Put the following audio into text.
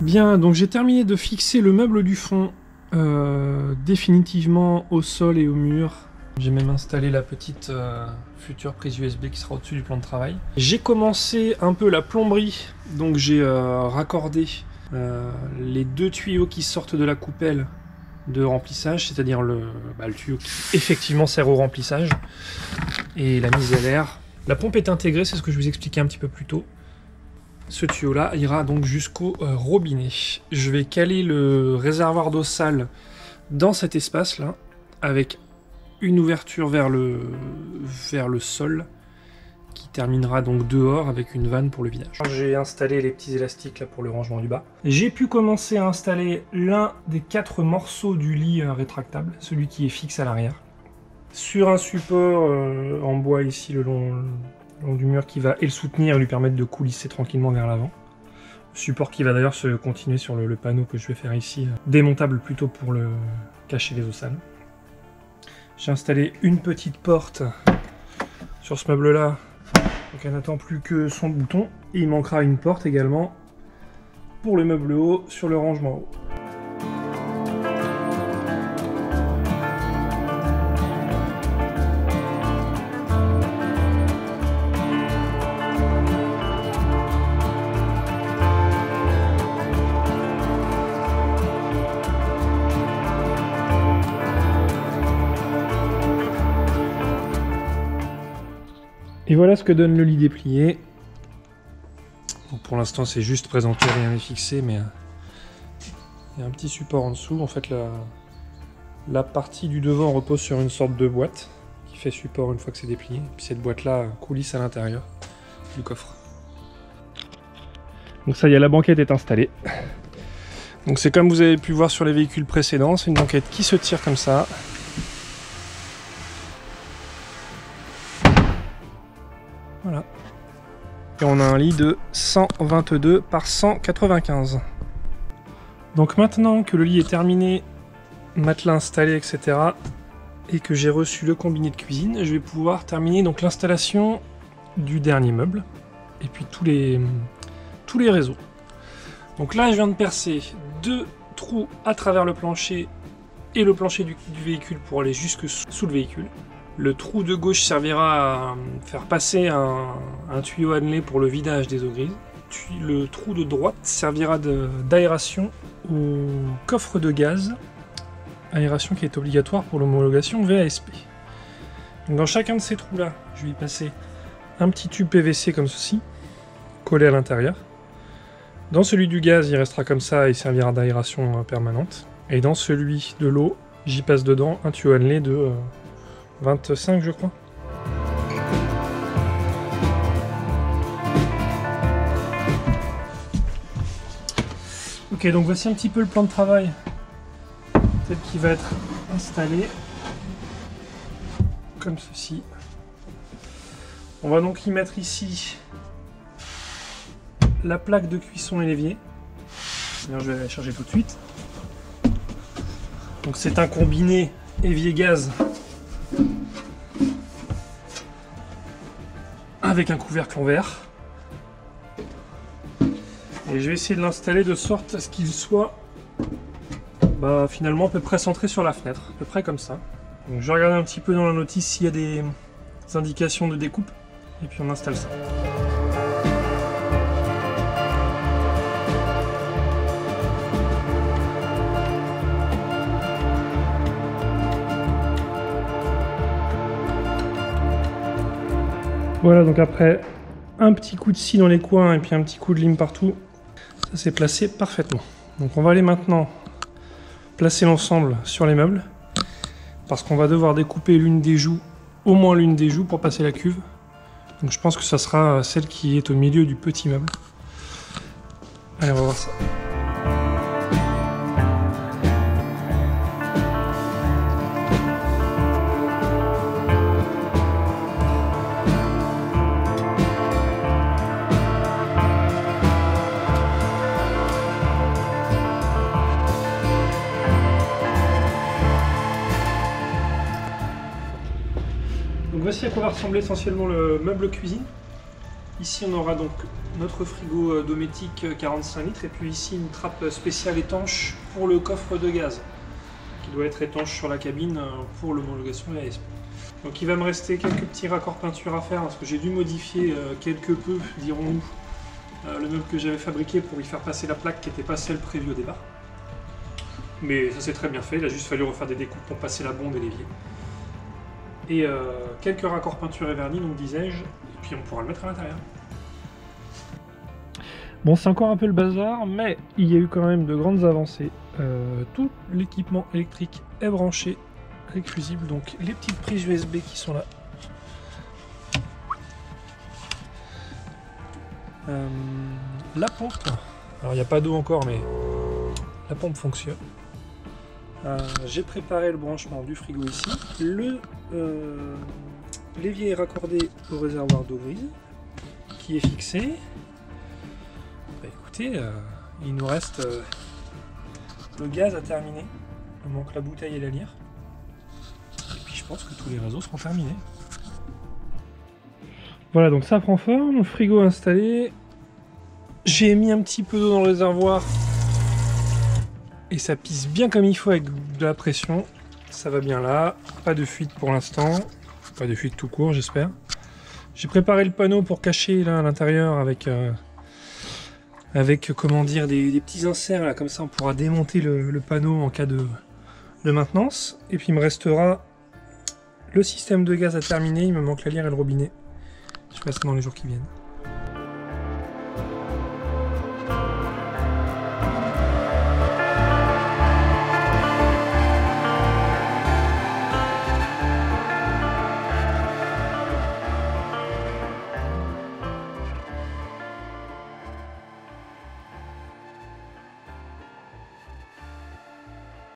Bien, donc j'ai terminé de fixer le meuble du fond définitivement au sol et au mur. J'ai même installé la petite future prise USB qui sera au-dessus du plan de travail. J'ai commencé un peu la plomberie, donc j'ai raccordé les deux tuyaux qui sortent de la coupelle de remplissage, c'est-à-dire le tuyau qui effectivement sert au remplissage et la mise à l'air. La pompe est intégrée, c'est ce que je vous expliquais un petit peu plus tôt. Ce tuyau-là ira donc jusqu'au robinet. Je vais caler le réservoir d'eau sale dans cet espace-là, avec une ouverture vers le sol, qui terminera donc dehors avec une vanne pour le vidage. J'ai installé les petits élastiques là pour le rangement du bas. J'ai pu commencer à installer l'un des 4 morceaux du lit rétractable, celui qui est fixe à l'arrière, sur un support en bois ici le long du mur qui va et le soutenir et lui permettre de coulisser tranquillement vers l'avant. Support qui va d'ailleurs se continuer sur le panneau que je vais faire ici, démontable plutôt pour le cacher les os sales. J'ai installé une petite porte sur ce meuble là, donc elle n'attend plus que son bouton, et il manquera une porte également pour le meuble haut sur le rangement haut. Et voilà ce que donne le lit déplié. Donc pour l'instant c'est juste présenté, rien n'est fixé, mais il y a un petit support en dessous. En fait la partie du devant repose sur une sorte de boîte qui fait support une fois que c'est déplié. Et puis cette boîte là coulisse à l'intérieur du coffre. Donc ça y est, la banquette est installée. Donc c'est comme vous avez pu voir sur les véhicules précédents, c'est une banquette qui se tire comme ça. Voilà. Et on a un lit de 122 par 195. Donc maintenant que le lit est terminé, matelas installé, etc., et que j'ai reçu le combiné de cuisine, je vais pouvoir terminer donc l'installation du dernier meuble, et puis tous les réseaux. Donc là, je viens de percer 2 trous à travers le plancher et le plancher du véhicule pour aller jusque sous le véhicule. Le trou de gauche servira à faire passer un tuyau annelé pour le vidage des eaux grises. Le trou de droite servira d'aération au coffre de gaz, aération qui est obligatoire pour l'homologation VASP. Donc dans chacun de ces trous-là, je vais y passer un petit tube PVC comme ceci, collé à l'intérieur. Dans celui du gaz, il restera comme ça et servira d'aération permanente. Et dans celui de l'eau, j'y passe dedans un tuyau annelé de 25 je crois. Ok, donc voici un petit peu le plan de travail tel qu'il va être installé comme ceci. On va donc y mettre ici la plaque de cuisson et l'évier. D'ailleurs je vais la charger tout de suite. Donc c'est un combiné évier gaz avec un couvercle en verre. Et je vais essayer de l'installer de sorte à ce qu'il soit finalement à peu près centré sur la fenêtre, à peu près comme ça. Donc je vais regarder un petit peu dans la notice s'il y a des indications de découpe, et puis on installe ça. Voilà, donc après un petit coup de scie dans les coins et puis un petit coup de lime partout, ça s'est placé parfaitement. Donc on va aller maintenant placer l'ensemble sur les meubles, parce qu'on va devoir découper l'une des joues, au moins l'une des joues pour passer la cuve. Donc je pense que ça sera celle qui est au milieu du petit meuble. Allez, on va voir ça. Donc voici à quoi va ressembler essentiellement le meuble cuisine. Ici on aura donc notre frigo Dometic 45 litres et puis ici une trappe spéciale étanche pour le coffre de gaz qui doit être étanche sur la cabine pour l'homologation ASP. Donc il va me rester quelques petits raccords peinture à faire parce que j'ai dû modifier quelque peu, dirons-nous, le meuble que j'avais fabriqué pour y faire passer la plaque qui n'était pas celle prévue au départ. Mais ça s'est très bien fait, il a juste fallu refaire des découpes pour passer la bonde et l'évier. Et quelques raccords peinture et vernis, donc disais-je, et puis on pourra le mettre à l'intérieur. Bon, c'est encore un peu le bazar, mais il y a eu quand même de grandes avancées. Tout l'équipement électrique est branché avec fusible, donc les petites prises USB qui sont là. La pompe, alors il n'y a pas d'eau encore, mais la pompe fonctionne. J'ai préparé le branchement du frigo ici. L'évier est raccordé au réservoir d'eau grise qui est fixé. Bah, écoutez, il nous reste le gaz à terminer. Il manque la bouteille et la lyre. Et puis je pense que tous les réseaux seront terminés. Voilà, donc ça prend forme, le frigo installé. J'ai mis un petit peu d'eau dans le réservoir. Et ça pisse bien comme il faut avec de la pression. Ça va bien là. Pas de fuite pour l'instant. Pas de fuite tout court, j'espère. J'ai préparé le panneau pour cacher là à l'intérieur avec comment dire, des petits inserts là. Comme ça, on pourra démonter le panneau en cas de maintenance. Et puis il me restera le système de gaz à terminer. Il me manque la lyre et le robinet. Je ferai ça dans les jours qui viennent.